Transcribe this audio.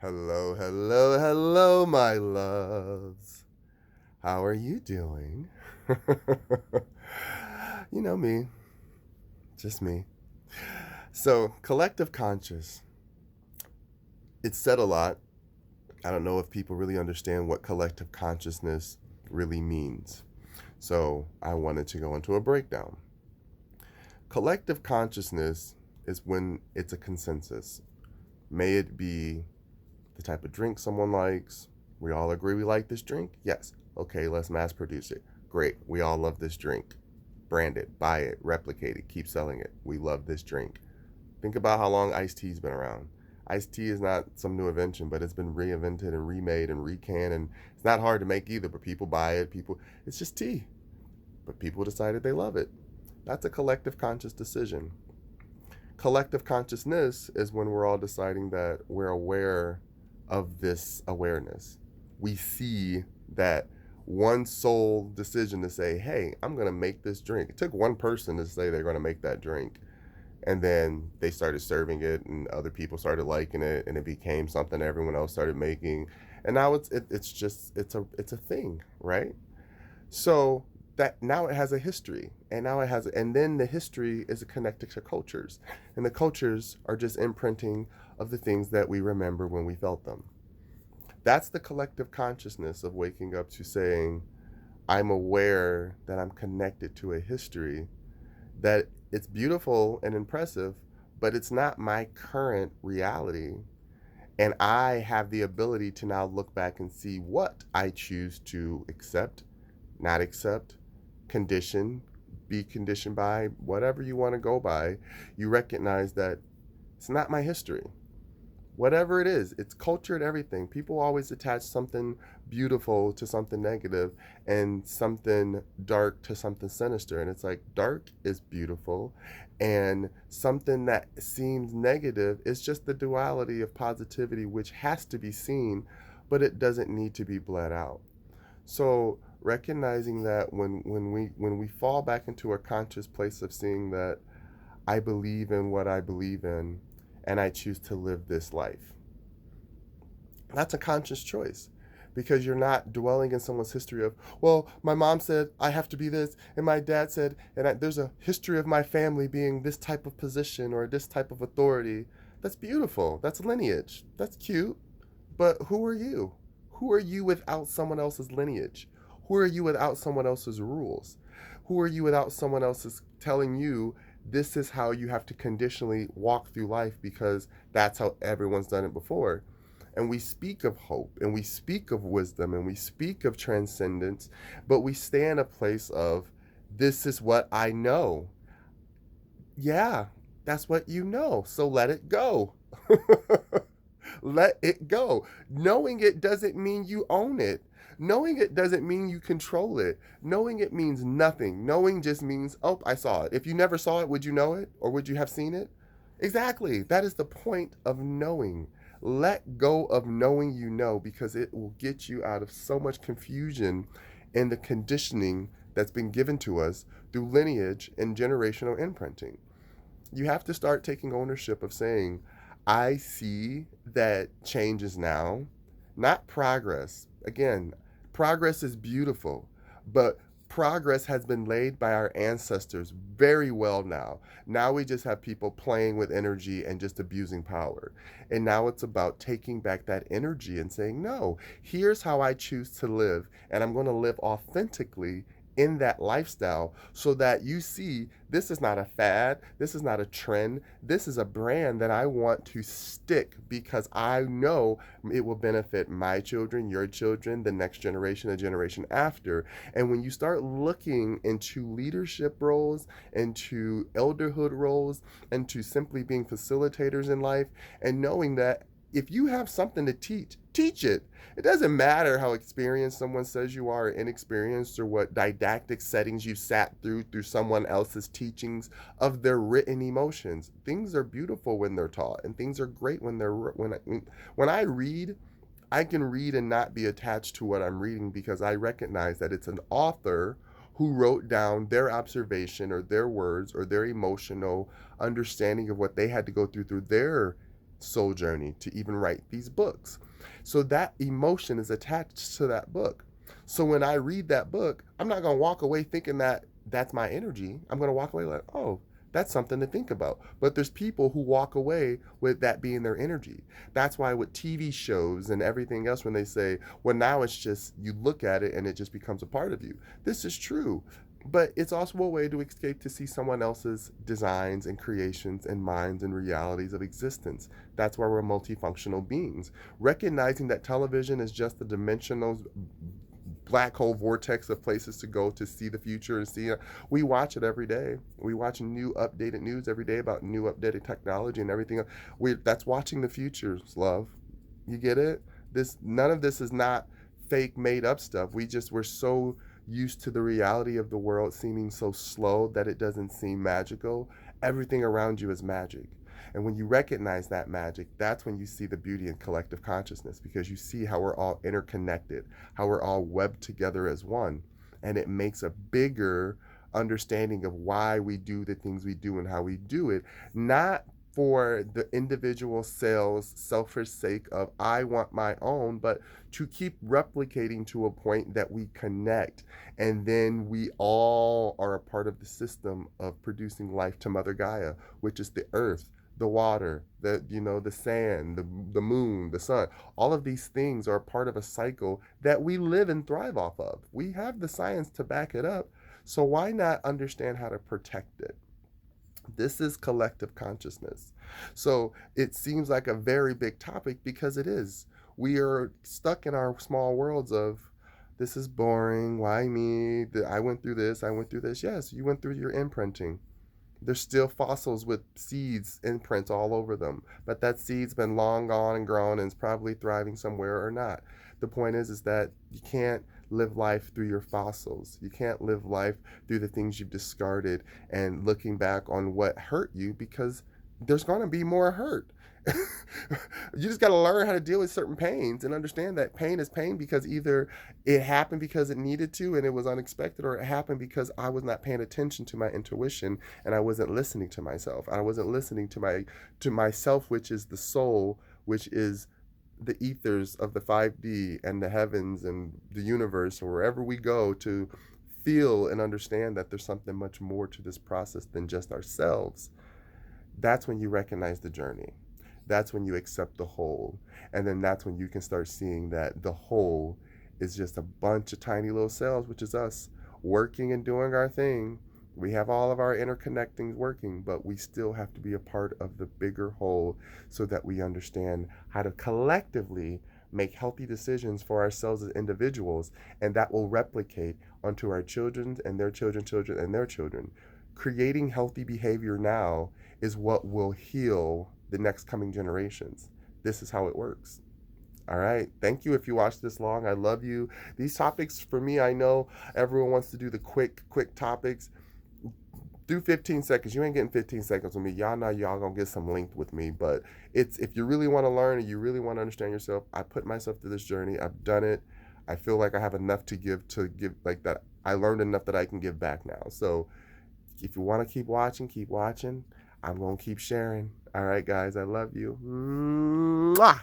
Hello, hello, hello, my loves. How are you doing? You know me, just me. So, collective conscious. It's said a lot. I don't know if people really understand what collective consciousness really means. So, I wanted to go into a breakdown. Collective consciousness is when it's a consensus. May it be the type of drink someone likes. We all agree we like this drink? Yes. Okay, let's mass produce it. Great. We all love this drink. Brand it, buy it, replicate it, keep selling it. We love this drink. Think about how long iced tea's been around. Iced tea is not some new invention, but it's been reinvented and remade and recanned, and it's not hard to make either, but people buy it. It's just tea. But people decided they love it. That's a collective conscious decision. Collective consciousness is when we're all deciding that we're aware of this awareness. We see that one sole decision to say, hey, I'm going to make this drink. It took one person to say they're going to make that drink. And then they started serving it, and other people started liking it, and it became something everyone else started making. And now it's a thing, right? So that now it has a history, and then the history is connected to cultures, and the cultures are just imprinting of the things that we remember when we felt them. That's the collective consciousness of waking up to saying, I'm aware that I'm connected to a history, that it's beautiful and impressive, but it's not my current reality. And I have the ability to now look back and see what I choose to accept, not accept, condition, be conditioned by, whatever you want to go by. You recognize that it's not my history. Whatever it is, it's culture and everything. People always attach something beautiful to something negative and something dark to something sinister. And it's like dark is beautiful, and something that seems negative is just the duality of positivity, which has to be seen, but it doesn't need to be bled out. So recognizing that when we fall back into a conscious place of seeing that I believe in what I believe in, and I choose to live this life. That's a conscious choice, because you're not dwelling in someone's history of, well, my mom said I have to be this, and my dad said, there's a history of my family being this type of position or this type of authority. That's beautiful. That's lineage. That's cute. But who are you? Who are you without someone else's lineage? Who are you without someone else's rules? Who are you without someone else's telling you this is how you have to conditionally walk through life because that's how everyone's done it before? And we speak of hope, and we speak of wisdom, and we speak of transcendence, but we stay in a place of, this is what I know. Yeah, that's what you know. So let it go. Let it go. Knowing it doesn't mean you own it. Knowing it doesn't mean you control it. Knowing it means nothing. Knowing just means, oh, I saw it. If you never saw it, would you know it? Or would you have seen it? Exactly. That is the point of knowing. Let go of knowing you know, because it will get you out of so much confusion in the conditioning that's been given to us through lineage and generational imprinting. You have to start taking ownership of saying, I see that change is now, not progress. Again, progress is beautiful, but progress has been laid by our ancestors very well now. Now we just have people playing with energy and just abusing power. And now it's about taking back that energy and saying, no, here's how I choose to live, and I'm going to live authentically in that lifestyle, so that you see this is not a fad, this is not a trend, this is a brand that I want to stick, because I know it will benefit my children, your children, the next generation, the generation after. And when you start looking into leadership roles, into elderhood roles, into simply being facilitators in life, and knowing that if you have something to teach, teach it. It doesn't matter how experienced someone says you are, or inexperienced, or what didactic settings you sat through someone else's teachings of their written emotions. Things are beautiful when they're taught, and things are great when I read. I can read and not be attached to what I'm reading, because I recognize that it's an author who wrote down their observation or their words or their emotional understanding of what they had to go through their soul journey to even write these books. So that emotion is attached to that book. So when I read that book, I'm not going to walk away thinking that that's my energy. I'm going to walk away like, oh, that's something to think about. But there's people who walk away with that being their energy. That's why with TV shows and everything else, when they say, well, now it's just you look at it and it just becomes a part of you. This is true. But it's also a way to escape to see someone else's designs and creations and minds and realities of existence. That's why we're multifunctional beings. Recognizing that television is just a dimensional black hole vortex of places to go to see the future and see it. We watch it every day. We watch new updated news every day about new updated technology and everything. That's watching the futures, love. You get it? This none of this is not fake made up stuff. We're so used to the reality of the world seeming so slow that it doesn't seem magical. Everything around you is magic. And when you recognize that magic, that's when you see the beauty in collective consciousness, because you see how we're all interconnected, how we're all webbed together as one. And it makes a bigger understanding of why we do the things we do and how we do it, not for the individual self's selfish sake of I want my own, but to keep replicating to a point that we connect, and then we all are a part of the system of producing life to Mother Gaia, which is the earth, the water, the sand, the moon, the sun. All of these things are part of a cycle that we live and thrive off of. We have the science to back it up, so why not understand how to protect it? This is collective consciousness. So it seems like a very big topic because it is. We are stuck in our small worlds of this is boring. Why me? I went through this. I went through this. Yes, you went through your imprinting. There's still fossils with seeds imprints all over them, but that seed's been long gone and grown and is probably thriving somewhere or not. The point is that you can't live life through your fossils. You can't live life through the things you've discarded and looking back on what hurt you, because there's going to be more hurt. You just got to learn how to deal with certain pains and understand that pain is pain because either it happened because it needed to and it was unexpected, or it happened because I was not paying attention to my intuition and I wasn't listening to myself. I wasn't listening to myself, which is the soul, which is the ethers of the 5D and the heavens and the universe, or wherever we go to feel and understand that there's something much more to this process than just ourselves. That's when you recognize the journey. That's when you accept the whole. And then that's when you can start seeing that the whole is just a bunch of tiny little cells, which is us working and doing our thing. We have all of our interconnecting working, but we still have to be a part of the bigger whole so that we understand how to collectively make healthy decisions for ourselves as individuals, and that will replicate onto our children and their children, children and their children. Creating healthy behavior now is what will heal the next coming generations. This is how it works. All right. Thank you if you watched this long. I love you. These topics for me, I know everyone wants to do the quick topics. Do 15 seconds. You ain't getting 15 seconds with me. Y'all know y'all gonna get some length with me. But it's if you really want to learn and you really want to understand yourself, I put myself through this journey. I've done it. I feel like I have enough to give like that. I learned enough that I can give back now. So if you want to keep watching, keep watching. I'm gonna keep sharing. All right, guys. I love you. Mwah!